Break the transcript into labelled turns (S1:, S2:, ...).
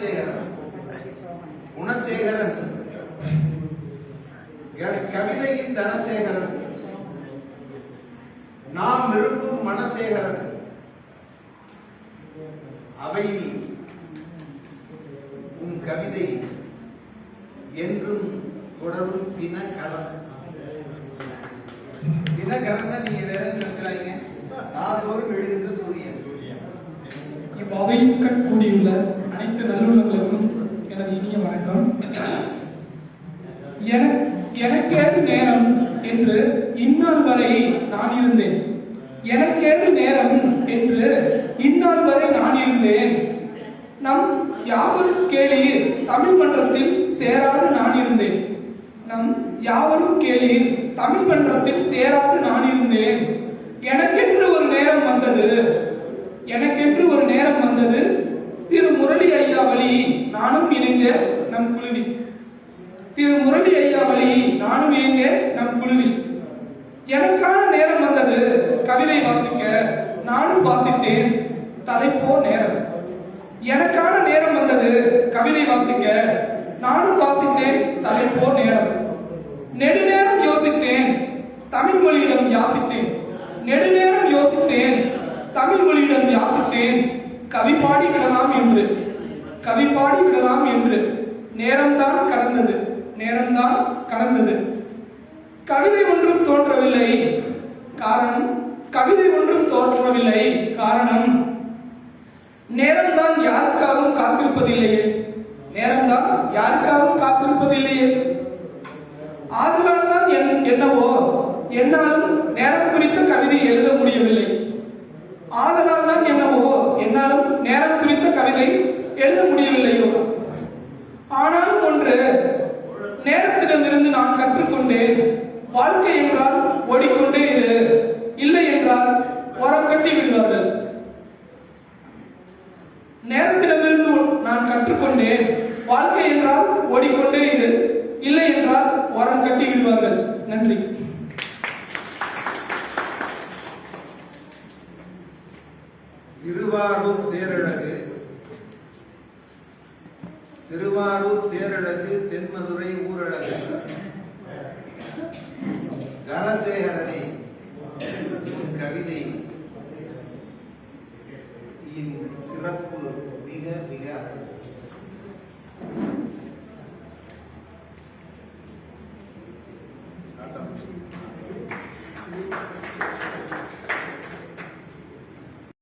S1: குணசேகரன். குணசேகரன் கவிதையின் தனசேகரன். நாம் விரும்பும் மனசேகரன். அவையில் உன் கவிதை என்றும் தொடரும் தினகரன். தினகரன் நீங்க வேற இருக்கிறாங்க. நாள்தோறும் எழுகின்ற சூரியன்.
S2: இவ்வகையில் கூடியுள்ள அனைத்து நல்லுள்ளங்களுக்கும் எனது இனிய வணக்கம். எனக்கேது நேரம் என்று இந்நாள் வரை நான் இருந்தேன். எனக்கேது நேரம் என்று இந்நாள் வரை நான் இருந்தேன். நம் யாவரும் கேளீர் தமிழ் மன்றத்தில் சேராது நான் இருந்தேன். நம் யாவரும் கேளீர் தமிழ் மன்றத்தில் சேராது நான் இருந்தேன். எனக்கென்று ஒரு நேரம் வந்தது. எனக்கென்று ஒரு நேரம் வந்தது. திரு முரளி ஐயா வழி நானும் இணைந்த நம் குழுவில். திரு முரளி ஐயா வழி நானும் இணைந்த நம் குழுவில் எனக்கான நேரம் வந்தது. கவிதை வாசிக்க நானும் வாசித்தேன். தலைப்போ நேரம். எனக்கான நேரம் வந்தது. கவிதை வாசிக்க நானும் வாசித்தேன். தலைப்போ நேரம். நெடுநேரம் யோசித்தேன். தமிழ் மொழியிடம் யாசித்தேன். நெடுநேரம் யோசித்தேன். தமிழ் மொழியிடம் யாசித்தேன். கவி பாடி விடலாம் என்று. கவி பாடி விடலாம் என்று. நேரம்தான் கடந்தது. நேரம்தான் கடந்தது. கவிதை ஒன்றும் தோன்றவில்லை. காரணம் கவிதை ஒன்றும் தோன்றவில்லை. காரணம் நேரம்தான் யாருக்காகவும் காத்திருப்பதில்லையே. நேரம்தான் யாருக்காகவும் காத்திருப்பதில்லையே. ஆதலால் தான் என்னவோ என்னாலும் நேரம் குறித்த கவிதை எழுத முடியவில்லை. ஆதலால் தான் என்னவோ என்னாலும் நேரம் குறித்த கவிதை எழுத முடியவில்லையோ. ஆனாலும் ஒன்று நேரத்திடமிருந்து நான் கற்றுக்கொண்டேன். வாழ்க்கை என்றால் ஓடிக்கொண்டே இரு, இல்லை என்றால் ஓரம் கட்டி விடுவார்கள். நேரத்திடமிருந்து நான் கற்றுக்கொண்டேன். வாழ்க்கை என்றால் ஓடிக்கொண்டே இரு, இல்லை என்றால் ஓரம் கட்டி விடுவார்கள். நன்றி.
S1: திருவாரூர் தேரழகு. திருவாரூர் தேரழகு தென்மதுரை ஊரழகு. தனசேகரனே கவிதை சிறப்பு மிக மிக